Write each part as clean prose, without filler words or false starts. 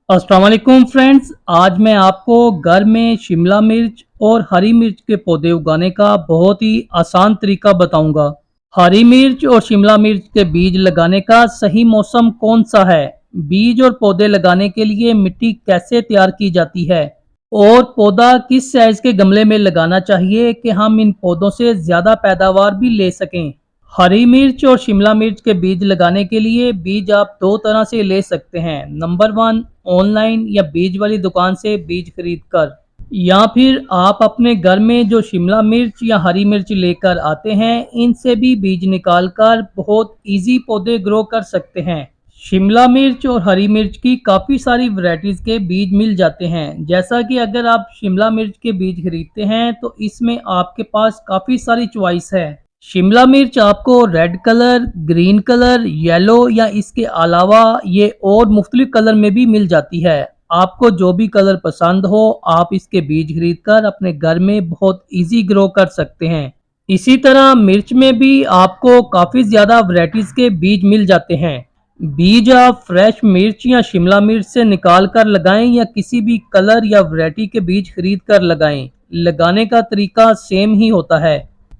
अस्सलाम वालेकुम फ्रेंड्स। आज मैं आपको घर में शिमला मिर्च और हरी मिर्च के पौधे उगाने का बहुत ही आसान तरीका बताऊंगा। हरी मिर्च और शिमला मिर्च के बीज लगाने का सही मौसम कौन सा है, बीज और पौधे लगाने के लिए मिट्टी कैसे तैयार की जाती है और पौधा किस साइज के गमले में लगाना चाहिए कि हम इन पौधों से ज़्यादा पैदावार भी ले सकें। हरी मिर्च और शिमला मिर्च के बीज लगाने के लिए बीज आप दो तरह से ले सकते हैं। नंबर वन, ऑनलाइन या बीज वाली दुकान से बीज खरीद कर, या फिर आप अपने घर में जो शिमला मिर्च या हरी मिर्च लेकर आते हैं इनसे भी बीज निकाल कर बहुत इजी पौधे ग्रो कर सकते हैं। शिमला मिर्च और हरी मिर्च की काफ़ी सारी वैरायटीज़ के बीज मिल जाते हैं। जैसा कि अगर आप शिमला मिर्च के बीज खरीदते हैं तो इसमें आपके पास काफ़ी सारी चॉइस है। शिमला मिर्च आपको red colour, green colour, yellow या इसके अलावा ये और मुख्तलिफ कलर में भी मिल जाती है। आपको जो भी कलर पसंद हो आप इसके बीज खरीद कर अपने घर में बहुत इजी ग्रो कर सकते हैं। इसी तरह मिर्च में भी आपको काफ़ी ज़्यादा वैरायटीज़ के बीज मिल जाते हैं। बीज आप फ्रेश मिर्च या शिमला मिर्च से निकाल कर लगाएं या किसी भी कलर या वैरायटी के बीज खरीद कर लगाएं। लगाने का तरीका सेम ही होता है।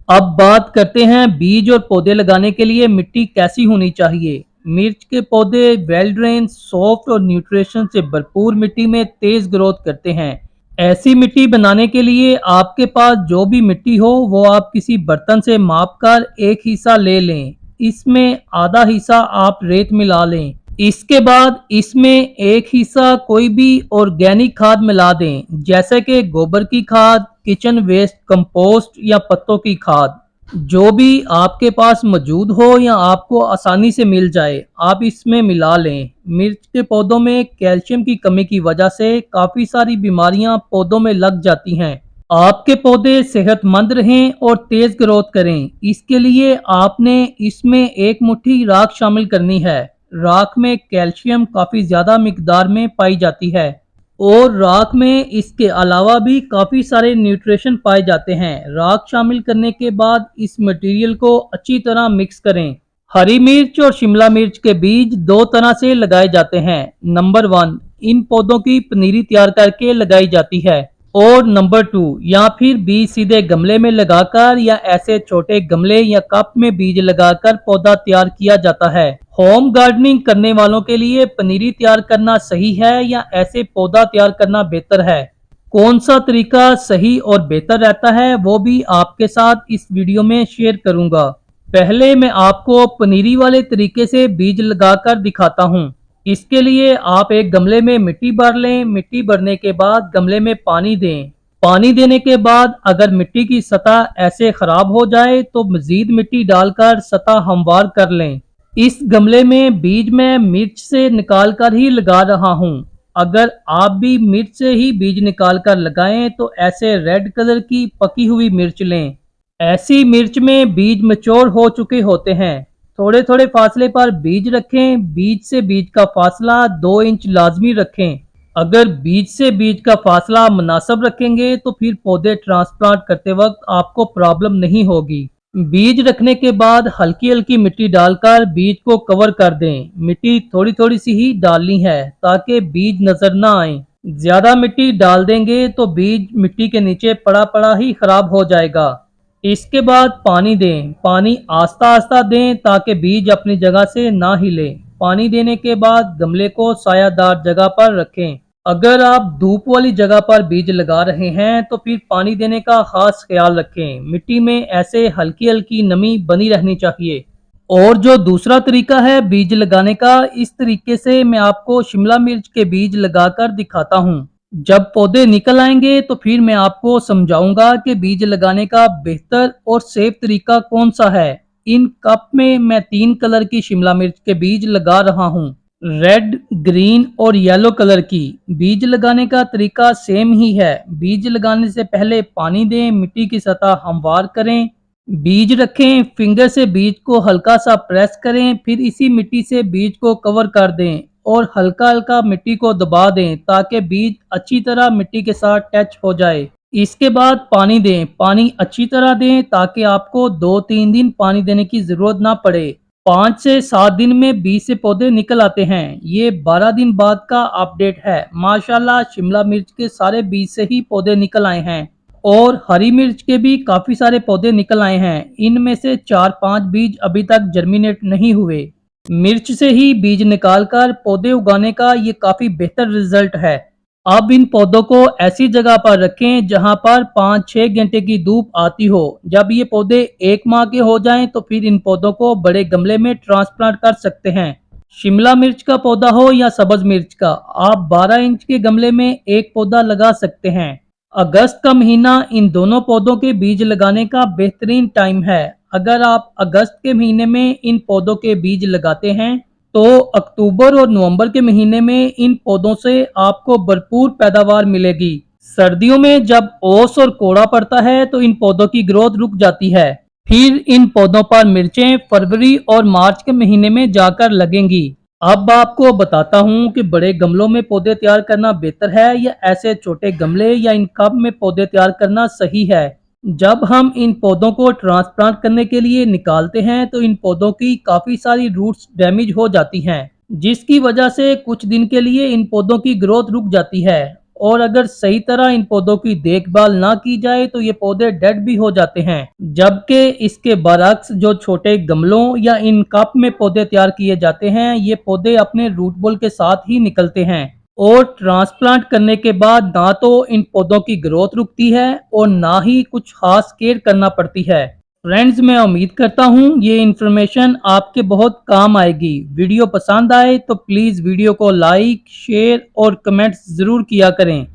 अब बात करते हैं बीज और पौधे लगाने के लिए मिट्टी कैसी होनी चाहिए। मिर्च के पौधे वेल ड्रेन, सॉफ्ट और न्यूट्रिशन से भरपूर मिट्टी में तेज ग्रोथ करते हैं। ऐसी मिट्टी बनाने के लिए आपके पास जो भी मिट्टी हो वो आप किसी बर्तन से माप कर एक हिस्सा ले लें। इसमें आधा हिस्सा आप रेत मिला लें। इसके बाद इसमें एक हिस्सा कोई भी ऑर्गेनिक खाद मिला दें, जैसे कि गोबर की खाद, किचन वेस्ट, कंपोस्ट या पत्तों की खाद। जो भी आपके पास मौजूद हो या आपको आसानी से मिल जाए आप इसमें मिला लें। मिर्च के पौधों में कैल्शियम की कमी की वजह से काफ़ी सारी बीमारियां पौधों में लग जाती हैं। आपके पौधे सेहतमंद रहें और तेज ग्रोथ करें, इसके लिए आपने इसमें एक मुट्ठी राख शामिल करनी है। राख में कैल्शियम काफ़ी ज़्यादा मिकदार में पाई जाती है और राख में इसके अलावा भी काफ़ी सारे न्यूट्रिशन पाए जाते हैं। राख शामिल करने के बाद इस मटेरियल को अच्छी तरह मिक्स करें। हरी मिर्च और शिमला मिर्च के बीज दो तरह से लगाए जाते हैं। नंबर वन, इन पौधों की पनीरी तैयार करके लगाई जाती है और नंबर टू, या फिर बीज सीधे गमले में लगाकर या ऐसे छोटे गमले या कप में बीज लगाकर पौधा तैयार किया जाता है। होम गार्डनिंग करने वालों के लिए पनीरी तैयार करना सही है या ऐसे पौधा तैयार करना बेहतर है? कौन सा तरीका सही और बेहतर रहता है वो भी आपके साथ इस वीडियो में शेयर करूंगा। पहले मैं आपको पनीरी वाले तरीके से बीज लगाकर दिखाता हूँ। इसके लिए आप एक गमले में मिट्टी भर लें। मिट्टी भरने के बाद गमले में पानी दें। पानी देने के बाद अगर मिट्टी की सतह ऐसे खराब हो जाए तो मजीद मिट्टी डालकर सतह हमवार कर लें। इस गमले में बीज मैं मिर्च से निकाल कर ही लगा रहा हूँ। अगर आप भी मिर्च से ही बीज निकाल कर लगाएं तो ऐसे रेड कलर की पकी हुई मिर्च लें। ऐसी मिर्च में बीज मैच्योर हो चुके होते हैं। थोड़े थोड़े फासले पर बीज रखें। बीज से बीज का फासला 2 इंच लाजमी रखें। अगर बीज से बीज का फासला मुनासिब रखेंगे तो फिर पौधे ट्रांसप्लांट करते वक्त आपको प्रॉब्लम नहीं होगी। बीज रखने के बाद हल्की हल्की मिट्टी डालकर बीज को कवर कर दें। मिट्टी थोड़ी थोड़ी सी ही डालनी है ताकि बीज नजर ना आए। ज्यादा मिट्टी डाल देंगे तो बीज मिट्टी के नीचे पड़ा पड़ा ही खराब हो जाएगा। इसके बाद पानी दें। पानी आस्ता आस्ता दें ताकि बीज अपनी जगह से ना हिले। पानी देने के बाद गमले को सायादार जगह पर रखें। अगर आप धूप वाली जगह पर बीज लगा रहे हैं तो फिर पानी देने का खास ख्याल रखें। मिट्टी में ऐसे हल्की हल्की नमी बनी रहनी चाहिए। और जो दूसरा तरीका है बीज लगाने का, इस तरीके से मैं आपको शिमला मिर्च के बीज लगाकर दिखाता हूँ। जब पौधे निकल आएंगे तो फिर मैं आपको समझाऊंगा कि बीज लगाने का बेहतर और सेफ तरीका कौन सा है। इन कप में मैं 3 कलर की शिमला मिर्च के बीज लगा रहा हूँ। रेड, ग्रीन और येलो कलर की। बीज लगाने का तरीका सेम ही है। बीज लगाने से पहले पानी दें, मिट्टी की सतह हमवार करें, बीज रखें, फिंगर से बीज को हल्का सा प्रेस करें, फिर इसी मिट्टी से बीज को कवर कर दें और हल्का हल्का मिट्टी को दबा दें ताकि बीज अच्छी तरह मिट्टी के साथ टच हो जाए। इसके बाद पानी दें। पानी अच्छी तरह दें ताकि आपको 2-3 दिन पानी देने की ज़रूरत ना पड़े 5 से 7 दिन में बीज से पौधे निकल आते हैं। ये 12 दिन बाद का अपडेट है। माशाल्लाह शिमला मिर्च के सारे बीज से ही पौधे निकल आए हैं और हरी मिर्च के भी काफी सारे पौधे निकल आए हैं। इनमें से 4-5 बीज अभी तक जर्मिनेट नहीं हुए। मिर्च से ही बीज निकालकर पौधे उगाने का ये काफी बेहतर रिजल्ट है। अब इन पौधों को ऐसी जगह पर रखें जहां पर 5-6 घंटे की धूप आती हो। जब ये पौधे 1 माह के हो जाएं तो फिर इन पौधों को बड़े गमले में ट्रांसप्लांट कर सकते हैं। शिमला मिर्च का पौधा हो या सब्ज मिर्च का, आप 12 इंच के गमले में एक पौधा लगा सकते हैं। अगस्त का महीना इन दोनों पौधों के बीज लगाने का बेहतरीन टाइम है। अगर आप अगस्त के महीने में इन पौधों के बीज लगाते हैं तो अक्टूबर और नवंबर के महीने में इन पौधों से आपको भरपूर पैदावार मिलेगी। सर्दियों में जब ओस और कोड़ा पड़ता है तो इन पौधों की ग्रोथ रुक जाती है। फिर इन पौधों पर मिर्चें फरवरी और मार्च के महीने में जाकर लगेंगी। अब आपको बताता हूँ कि बड़े गमलों में पौधे तैयार करना बेहतर है या ऐसे छोटे गमले या इन कप में पौधे तैयार करना सही है। जब हम इन पौधों को ट्रांसप्लांट करने के लिए निकालते हैं तो इन पौधों की काफी सारी रूट्स डैमेज हो जाती हैं, जिसकी वजह से कुछ दिन के लिए इन पौधों की ग्रोथ रुक जाती है। और अगर सही तरह इन पौधों की देखभाल ना की जाए तो ये पौधे डेड भी हो जाते हैं। जबकि इसके बरक्स जो छोटे गमलों या इन कप में पौधे तैयार किए जाते हैं, ये पौधे अपने रूट बॉल के साथ ही निकलते हैं और ट्रांसप्लांट करने के बाद ना तो इन पौधों की ग्रोथ रुकती है और ना ही कुछ खास केयर करना पड़ती है। फ्रेंड्स, मैं उम्मीद करता हूँ ये इन्फॉर्मेशन आपके बहुत काम आएगी। वीडियो पसंद आए तो प्लीज़ वीडियो को लाइक, शेयर और कमेंट्स ज़रूर किया करें।